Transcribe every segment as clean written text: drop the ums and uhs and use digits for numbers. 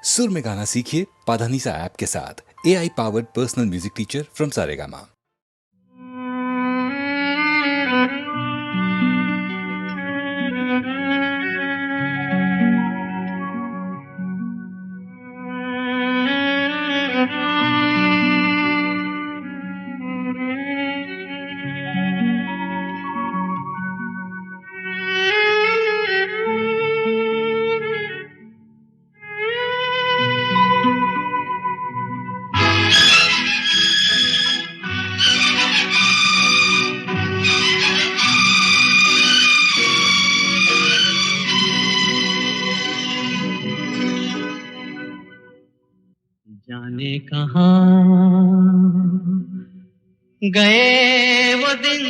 सुर में गाना सीखिए पाधानीसा ऐप के साथ। AI powered personal music teacher from Saregama. जाने कहाँ गए वो दिन,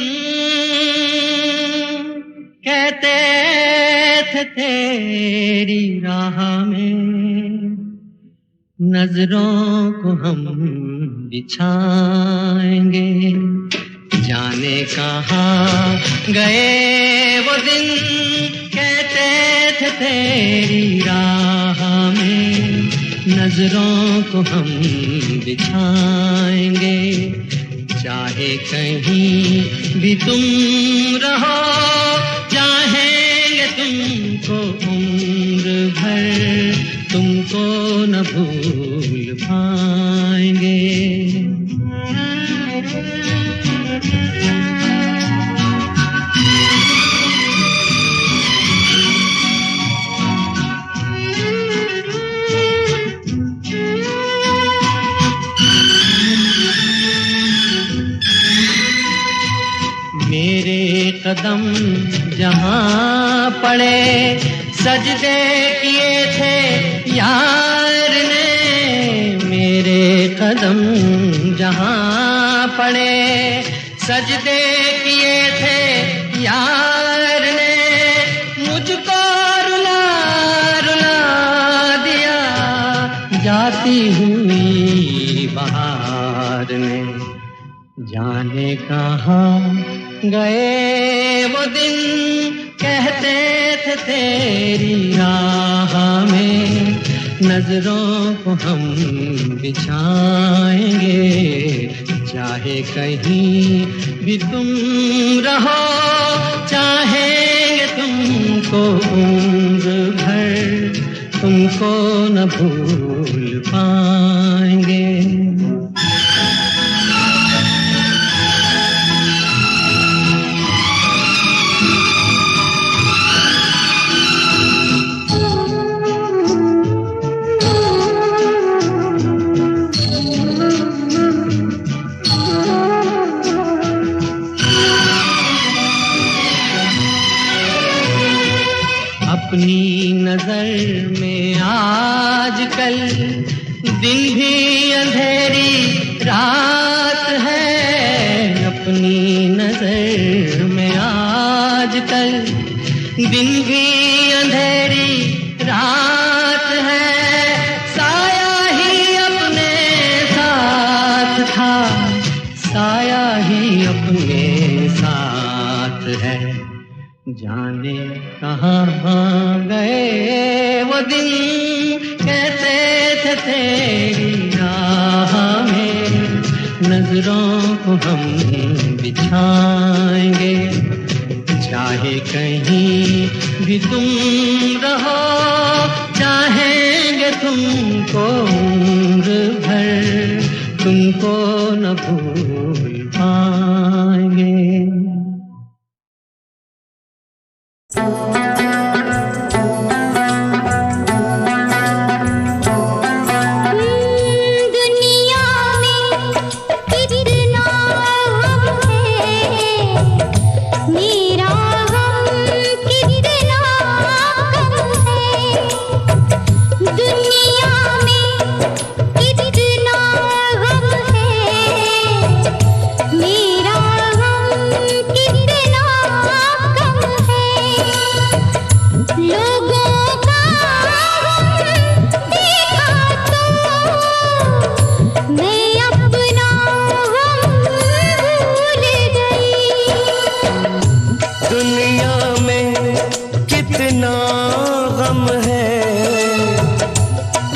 कहते थे तेरी राह में नजरों को हम बिछाएंगे। जाने कहाँ गए वो दिन, कहते थे तेरी राह में नजरों को हम बिछाएंगे। चाहे कहीं भी तुम रहो, चाहेंगे तुमको उम्र भर, तुमको न भूल पाएंगे। मेरे कदम जहाँ पड़े, सजदे किए थे यार ने। मेरे कदम जहाँ पड़े, सजदे किए थे यार ने। मुझको रुला रुला दिया जाती हुई बहार ने। जाने कहाँ गए वो दिन, कहते थे तेरी राह में नजरों को हम बिछाएंगे। चाहे कहीं भी तुम रहो, चाहेंगे तुमको उम्र भर, तुमको न भूल पाएंगे। अपनी नजर में आजकल दिन भी अंधेरी रात है। अपनी नजर में आजकल दिन भी अंधेरी रात है। साया ही अपने साथ था, साया ही अपने साथ है। जाने कहाँ गए वो दिन, कहते थे तेरी राह में नजरों को हम बिछाएंगे। चाहे कहीं भी तुम रहो, चाहेंगे तुमको उम्र भर, तुमको न भूल पाएंगे। मेरा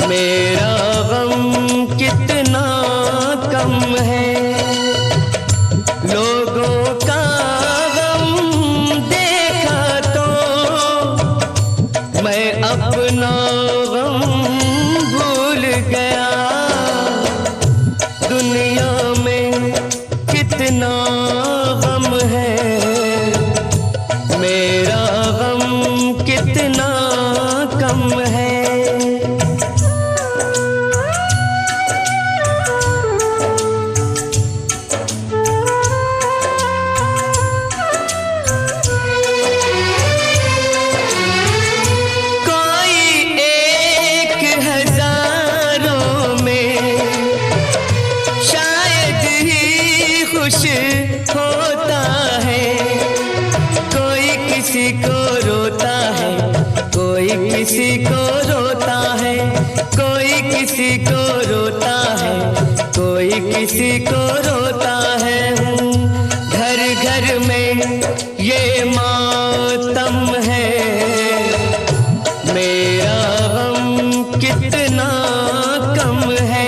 मेरा गम कितना कम है, लोगों का गम देखा तो मैं अपना गम भूल गया। दुनिया में कितना गम है, मेरा गम कितना कम है। होता है कोई किसी को रोता है, कोई किसी को रोता है, कोई किसी को रोता है, कोई किसी को रोता है। घर घर में ये मातम है, मेरा गम कितना कम है।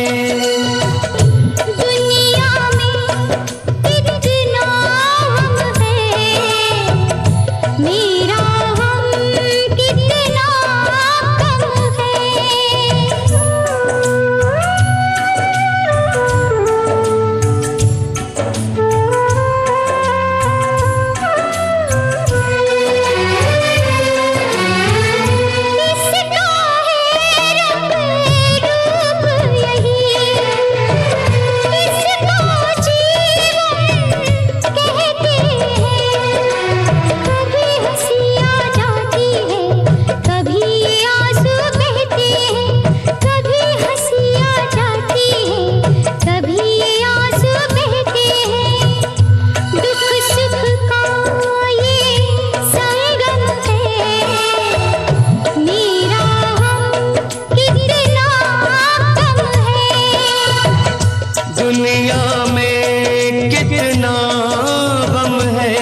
दुनिया में कितना गम है,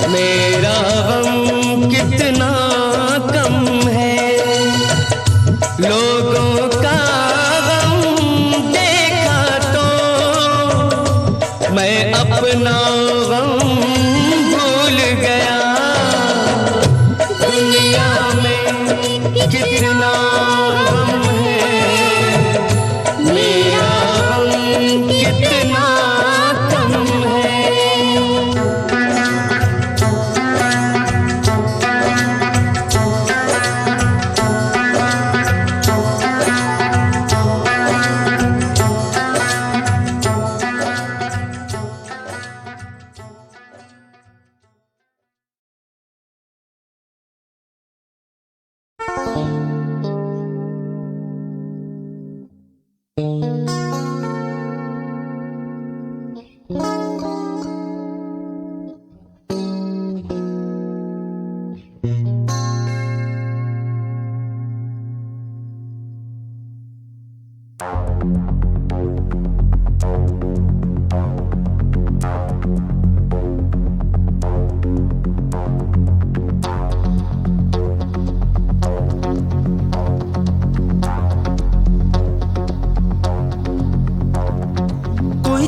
मेरा गम कितना कम है। लोगों का गम देखा तो मैं अपना गम भूल गया। दुनिया में कितना गम है, मेरा कितना कम है।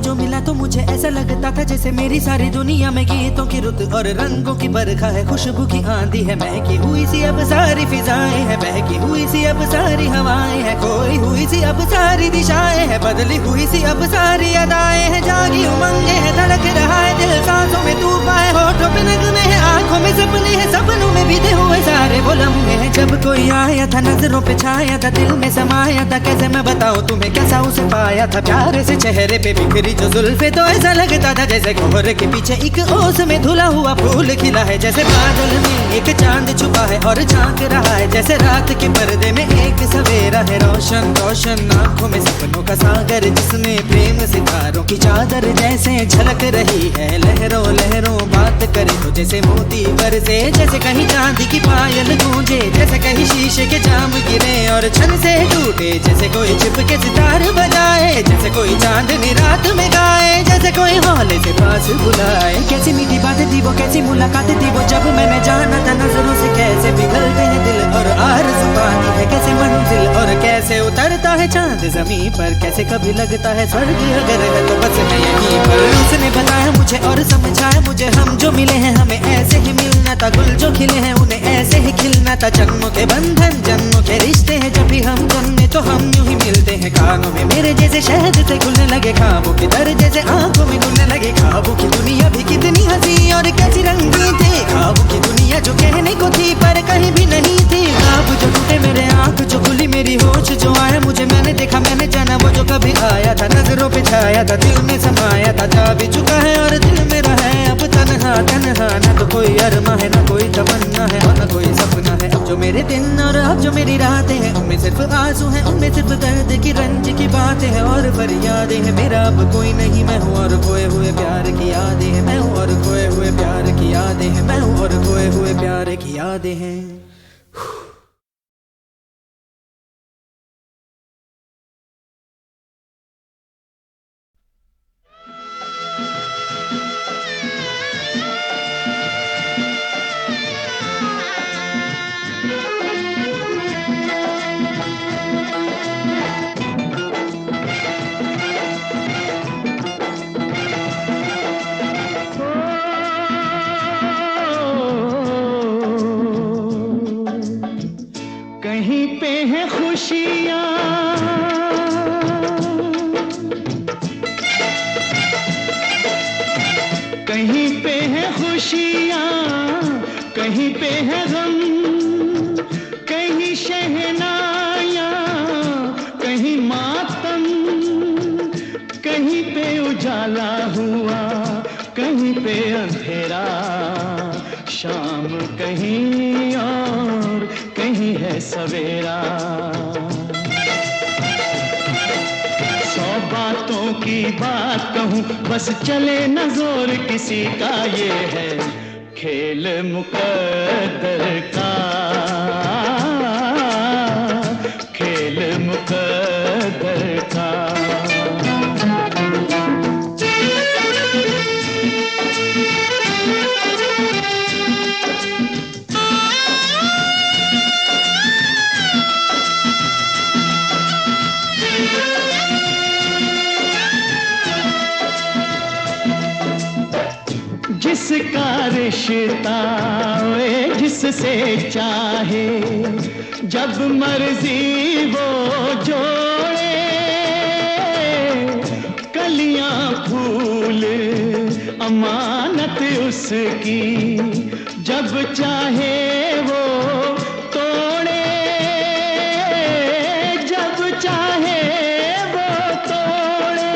जो मिला तो मुझे ऐसा लगता था जैसे मेरी सारी दुनिया में गीतों की रुत और रंगों की बरखा है, खुशबू की आंधी है, महकी हुई सी अब सारी फिजाएं है, बहकी हुई सी अब सारी हवाएं है, खोई हुई सी अब सारी दिशाएं है, बदली हुई सी अब सारी अदाएं है, जागी उमंगे है, धड़क रहा है दिल, सांसों में तूफान है, होठों पे नगमे है, आंखों में सपने हैं, सपनों में बीते हुए सारे वो लम्हे हैं। जब कोई आया था नजरों पे छाया था, दिल में समाया था, कैसे मैं बताऊं तुम्हें कैसा उसे पाया था। प्यारे से चेहरे पे बिखरी जो जुल्फे तो ऐसा लगता था जैसे कोहरे के पीछे एक ओस में धुला हुआ फूल खिला है, जैसे बादल में एक चांद छुपा है और झांक रहा है, जैसे रात के पर्दे में एक सवेरा है, रोशन रोशन आंखों में सपनों का सागर, जिसमें प्रेम सितारों की चादर जैसे झलक रही है, लहरों लहरों बात करे तो जैसे मोती बरसे, जैसे कहीं चांदी की पायल गूंजे, जैसे कहीं शीशे के जाम गिरे और छन से टूटे, जैसे कोई छिप के सितार बजाए, जैसे कोई चांदनी रात में गाए, जैसे कोई हौले से पास बुलाए। कैसी मीठी बातें थी वो, कैसी मुलाकातें थी वो, जब मैंने जाना था नजरों से कैसे पिघलते हैं दिल और आरज़ू पानी है, कैसे मंजिल और कैसे उतरता है चांद जमीन पर, कैसे कभी लगता है स्वर्ग अगर है तो बस मैं यहीं पर। उसने बताया मुझे और समझाया मुझे, हम जो मिले हैं हमें ऐसे ही मिलना था, गुल जो खिले हैं उन्हें ऐसे ही खिलना था। जन्मों के बंधन जन्मों के रिश्ते हैं, जब भी हम जन्मे तो हम यूं ही मिलते हैं। कानों में मेरे जैसे शहद से घुलने लगे ख्वाबों के दर, जैसे आंखों में घुलने लगे। ख्वाबों की दुनिया भी कितनी हंसी और कैसी रंगीन थी, ख्वाबों की दुनिया जो कहने को थी पर कहीं भी नहीं थी। ख्वाब जो टूटे मेरे आंख जो खुली मेरी होश जो आया मुझे, मैंने देखा मैंने जाना वो जो कभी आया था, नजरों पे छाया था दिल में समाया था। जा भी चुका है और दिल मेरा है अब तन्हा तन्हा, न तो कोई अरमा है न कोई तमन्ना है और न कोई सपना है। अब जो मेरे दिन और अब जो मेरी रातें हैं, उनमें सिर्फ आंसू हैं, उनमें सिर्फ दर्द की रंज की बातें हैं और फरियादें हैं। मेरा अब कोई नहीं मैं हूँ और खोए हुए प्यार की यादें हैं, मैं हूँ और खोए हुए प्यार की यादें हैं, मैं हूँ और खोए हुए प्यार की यादें हैं। कहीं पे है खुशियाँ, कहीं पे है खुशियाँ, कहीं पे है गम, कहीं शहनाइयाँ कहीं मातम, कहीं पे उजाला हुआ कहीं पे अंधेरा, शाम कहीं और कहीं है सवेरा। सौ बातों की बात कहूँ बस चले न जोर किसी का, ये है खेल मुकद्दर का, खेल मुकद्दर का। जिसका रिश्ता वे जिससे चाहे, जब मर्जी वो जोड़े, कलियां फूल अमानत उसकी, जब चाहे वो तोड़े, जब चाहे वो तोड़े।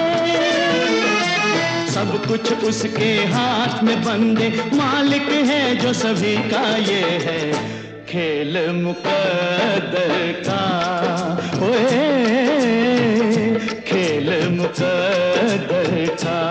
सब कुछ उसके हाथ में बंदे, मालिक है जो सभी का, ये है खेल मुकद्दर का, ओए खेल मुकद्दर का।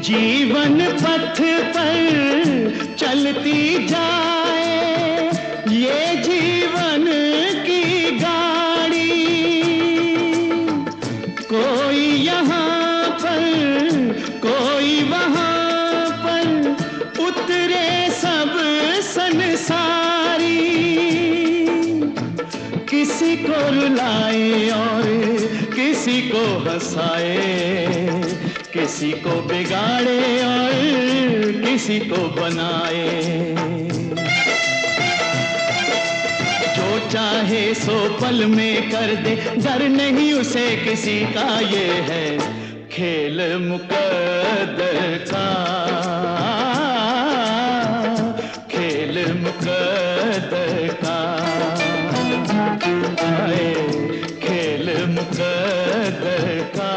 जीवन पथ पर चलती जाए ये जीवन की गाड़ी, कोई यहाँ पर कोई वहाँ पर, उतरे सब संसारी, किसी को रुलाए और किसी को हंसाए, किसी को बिगाड़े और किसी को बनाए। जो चाहे सो पल में कर दे, डर नहीं उसे किसी का, ये है खेल मुकद्दर का, खेल मुकद्दर का, खेल मुकद्दर का।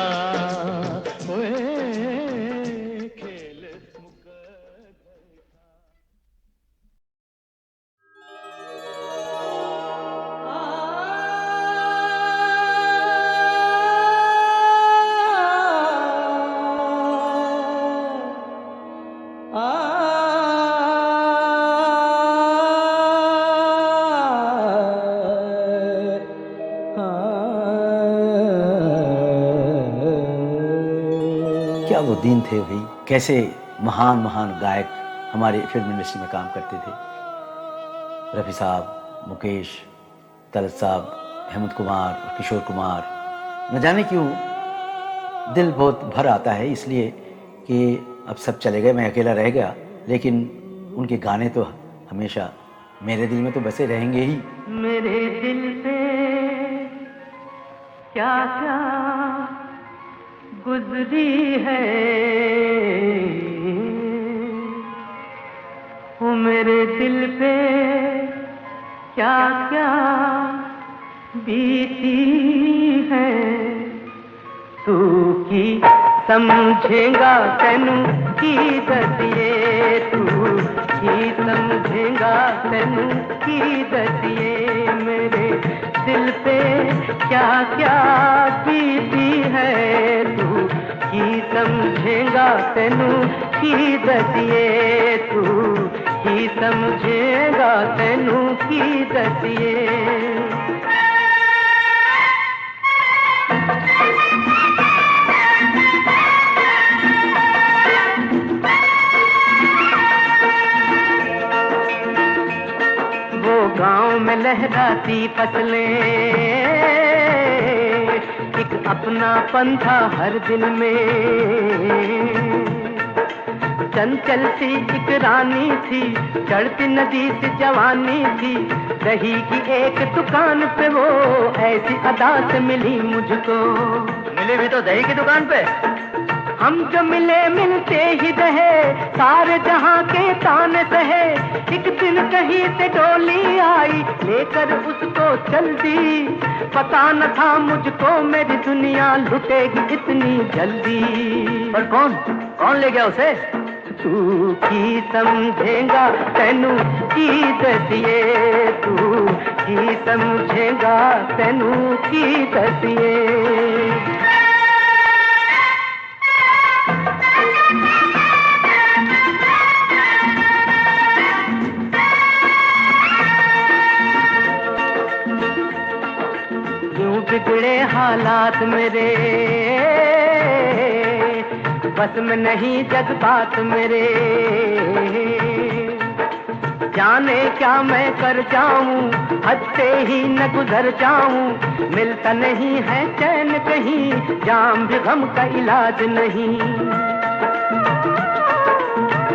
क्या वो दिन थे भाई, कैसे महान महान गायक हमारे फिल्म इंडस्ट्री में काम करते थे। रफ़ी साहब, मुकेश, तलत साहब, हेमंत कुमार, किशोर कुमार। न जाने क्यों दिल बहुत भर आता है, इसलिए कि अब सब चले गए, मैं अकेला रह गया, लेकिन उनके गाने तो हमेशा मेरे दिल में तो बसे रहेंगे ही। मेरे दिल से क्या क्या गुजरी है, वो मेरे दिल पे क्या क्या बीती है, तू की समझेगा तेनू की दसिए, तू की समझेगा तेनू की दसिए, मेरे दिल पे क्या क्या बीती है, तू की समझेगा तेनू की दसिए, तू की समझेगा तेनू की दसिए। गांव में लहराती फसलें, एक अपना पंथा हर दिल में, चंचल सी एक रानी थी, चढ़ती नदी से जवानी थी, दही की एक दुकान पे वो ऐसी अदा से मिली मुझको। मिली भी तो दही की दुकान पे, हम जो मिले मिलते ही रहे, सारे जहां के ताने सहे, एक दिन कहीं से डोली आई, लेकर उसको चल दी, पता न था मुझको मेरी दुनिया लुटेगी इतनी जल्दी। पर कौन ले गया उसे? तू की समझेगा तेनू की दसिए, तू की समझेगा तेनू की दसिए। बिगड़े हालात मेरे, बस में नहीं जज्बात मेरे, जाने क्या मैं कर जाऊं, हद से ही न गुजर जाऊं, मिलता नहीं है चैन कहीं, जाम भी गम का इलाज नहीं।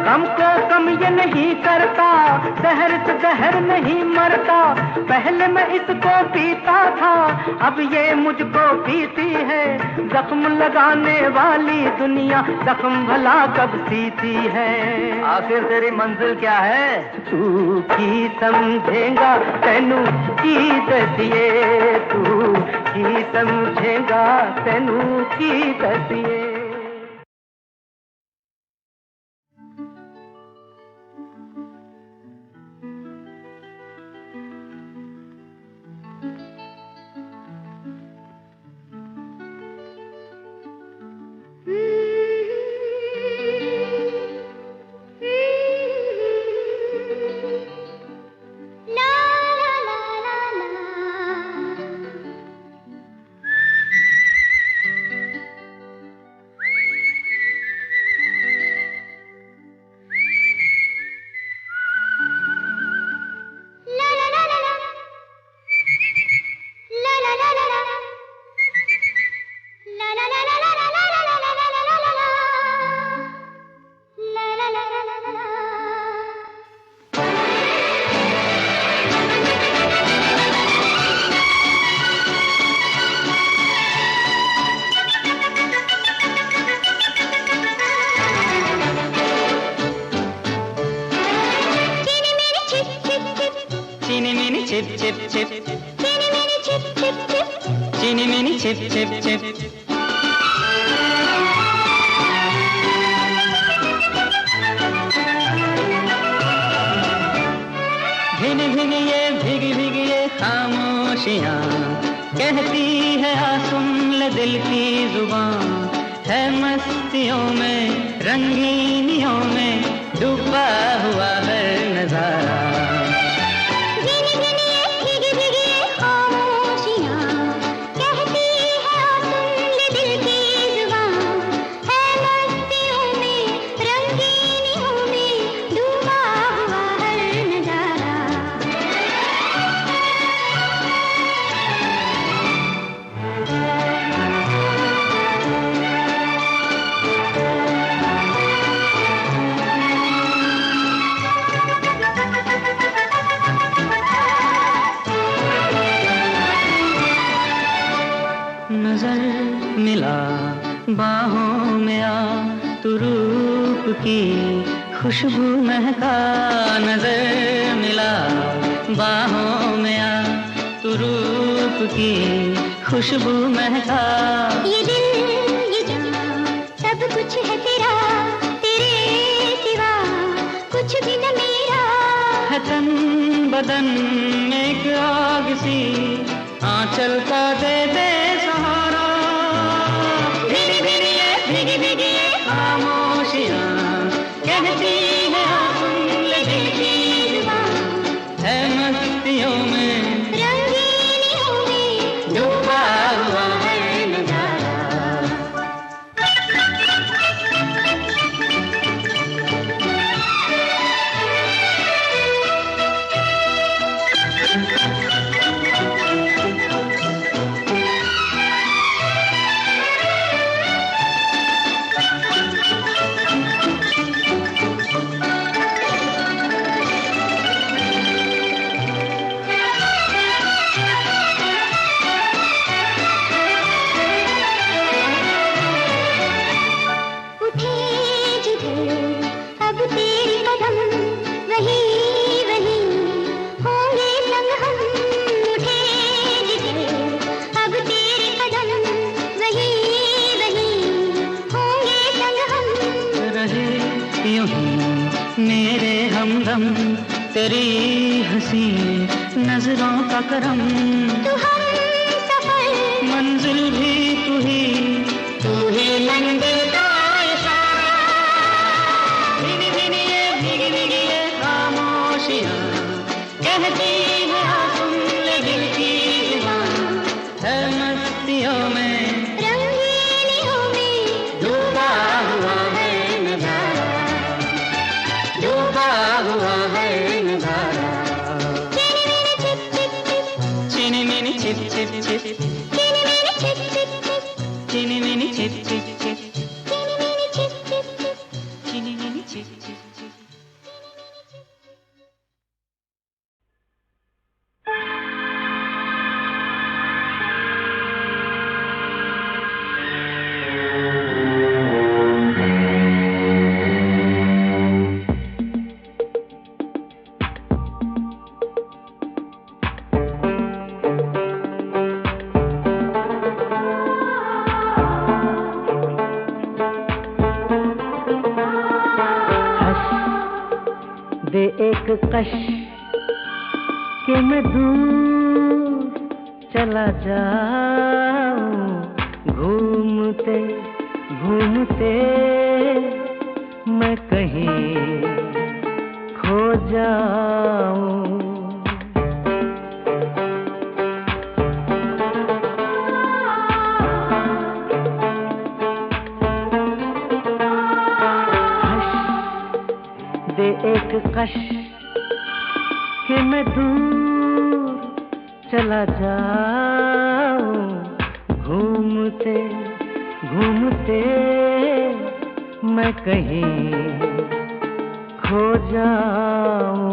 गम को कम ये नहीं करता, जहर से जहर नहीं मरता, पहले मैं इसको पीता था, अब ये मुझको पीती है, जख्म लगाने वाली दुनिया जख्म भला कब सीती है। आखिर तेरी मंजिल क्या है? तू की समझेगा तेनू की दसिए, तू की समझेगा तेनू की दसिए। बाहों में आ तू रूप की खुशबू महका नजर मिला बाहों में आ तू रूप की खुशबू महका ये दिल ये जान सब कुछ है तेरा तेरे सिवा कुछ भी न मेरा है तन बदन में एक आग सी आंचल का दे दे सहारा भीगी भीगी ये खामोशियाँ कहती है हाँ सुन ले दिल की जुबान है मस्तियों में रंगीनियों में डूबा हुआ है नजारा उठे जिधर अब तेरे कदम वही वही होंगे संग हम उठे जिधर अब तेरे कदम वही वही होंगे संग हम रहे यूं ही मेरे हमदम तेरी हंसी नजरों का करम तू हम सफर मंजिल भी तू ही मंजिल का इशारा भीगी भीगी ये खामोशियाँ कहती है हाँ सुन ले दिल की जुबान है मस्तियों में रंगीनियों में डूबा हुआ है नजारा डूबा हुआ है नजारा चीनी मेरे चिप चिप चिप चीनी मिनी चिप चिप चिप चीनी मेरे चिप चिप चीनी मिनी चिप चिप चिप दे एक कश के मैं दूर चला जाऊं घूमते घूमते मैं कहीं खो जाऊं दे एक कश कि मैं दूर चला जाऊं घूमते घूमते मैं कहीं खो जाऊं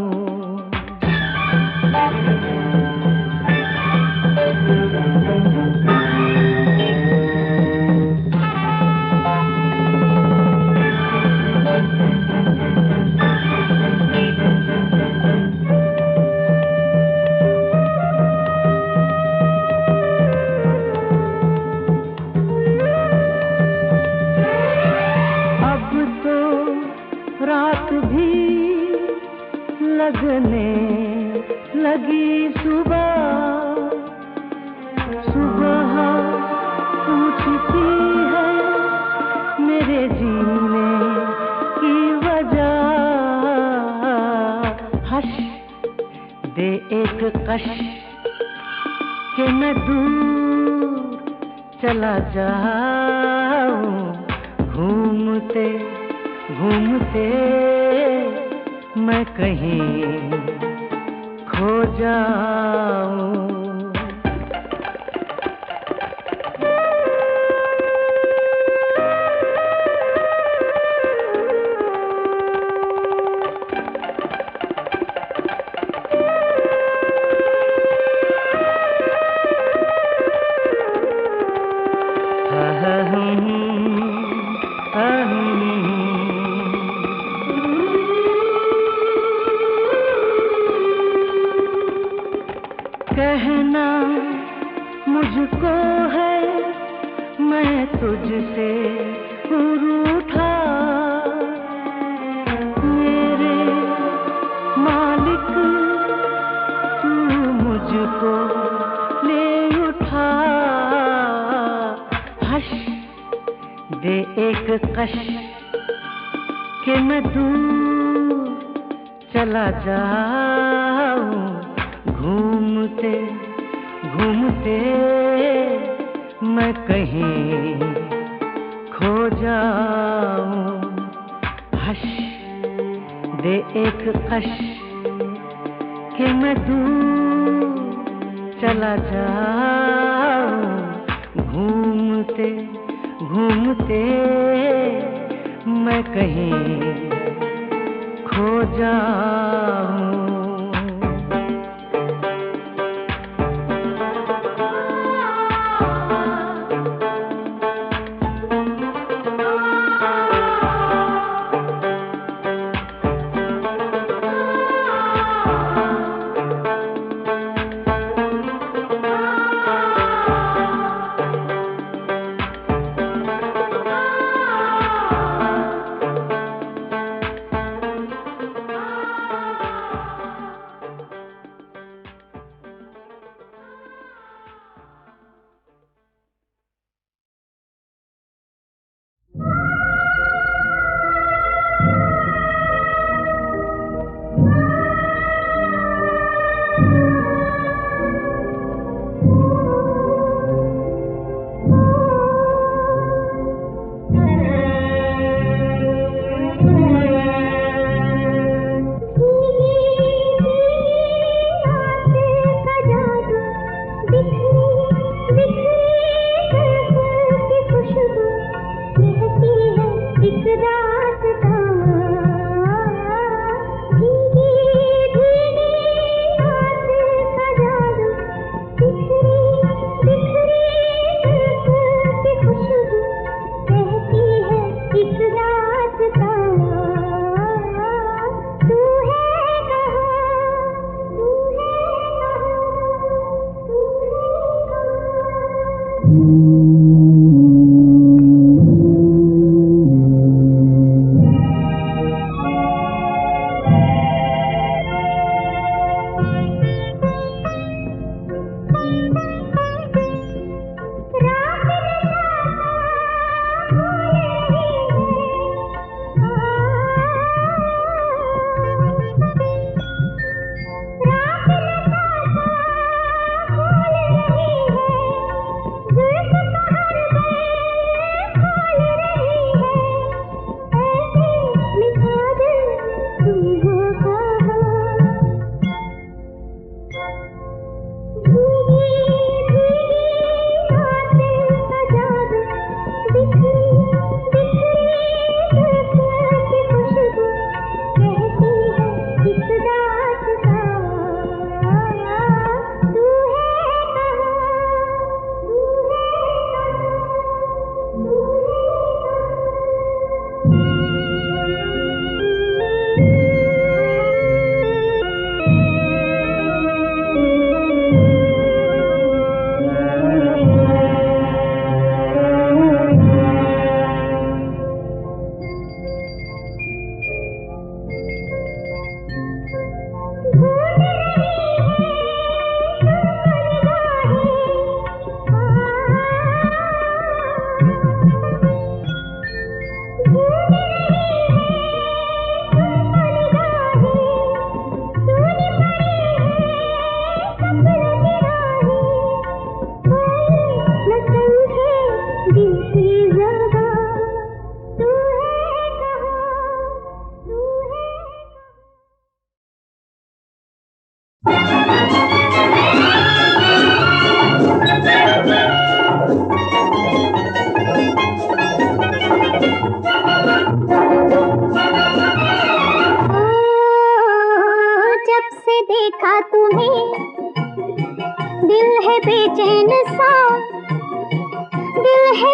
रात भी लगने लगी सुबह सुबह पूछती है मेरे जीने की वजह हश दे एक कश कि मैं दूर चला जाऊं घूमते घूमते मैं कहीं खो जाऊं कहना मुझको है मैं तुझसे रूठा, मेरे मालिक तू मुझको ले उठा। हश दे एक कश कि मैं दूर चला जाऊं, घूमते घूमते मैं कहीं खो जाऊं। हश दे एक कश कि मैं दूर चला जाऊं, घूमते घूमते मैं कहीं खो जाऊं।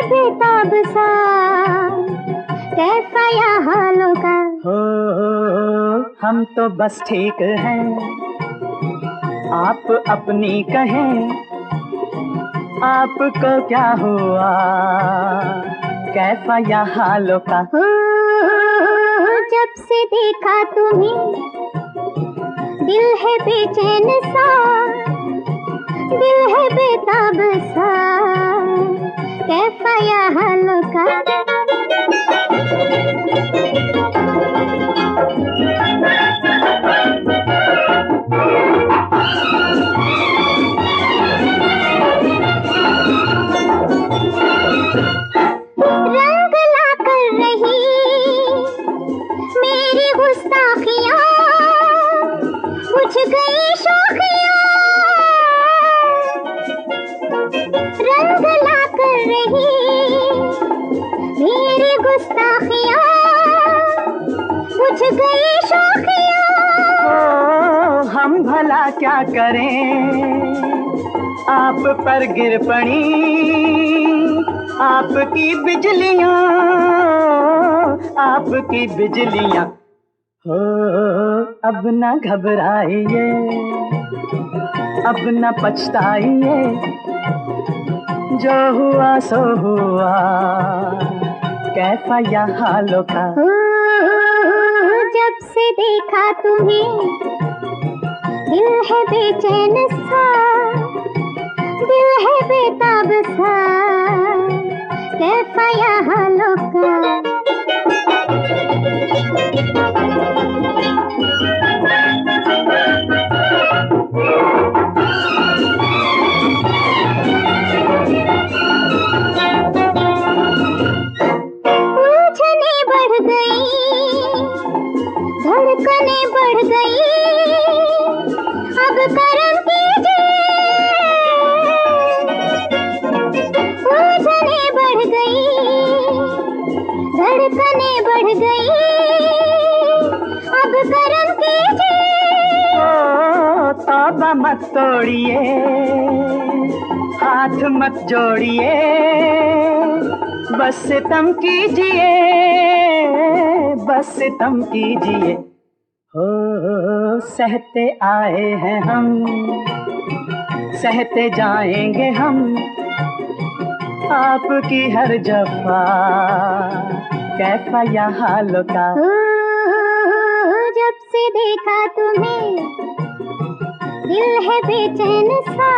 बेताब सा कैसा या हालों का हो हम तो बस ठीक हैं, आप अपनी कहें, आपको क्या हुआ, कैसा यह हालों का। जब से देखा तुम्हें दिल है बेचैन सा, दिल है बेताब सा, कैसा यह हालों का। रंग ला कर रही मेरी गुस्ताखियाँ, बुझ गई शोखियाँ। रंग ला कर रही मेरी गुस्ताखियाँ, बुझ गई शोखियाँ। ओ हम भला क्या करें, आप पर गिर पड़ी आपकी बिजलियां, आपकी बिजलियां। हो अब न घबराइए, अब न पछताइए, जो हुआ सो हुआ, कैसा यह हालों का। जब से देखा तुम्हें दिल है बेचैन सा, दिल है बेताब सा, कैसा यह हालों का। उलझने बढ़ गई, धड़कने बढ़ गई, अब करम कीजिए। उलझने बढ़ गई, धड़कने बढ़ गई, अब करम कीजिए। ओ तौबा मत तोड़िए, हाथ मत जोड़िए, बस सितम कीजिए, बस सितम कीजिए। हो सहते आए हैं हम, सहते जाएंगे हम, आपकी हर जफा, कैसा यह हालों का। जब से देखा तुम्हें दिल है बेचैन सा,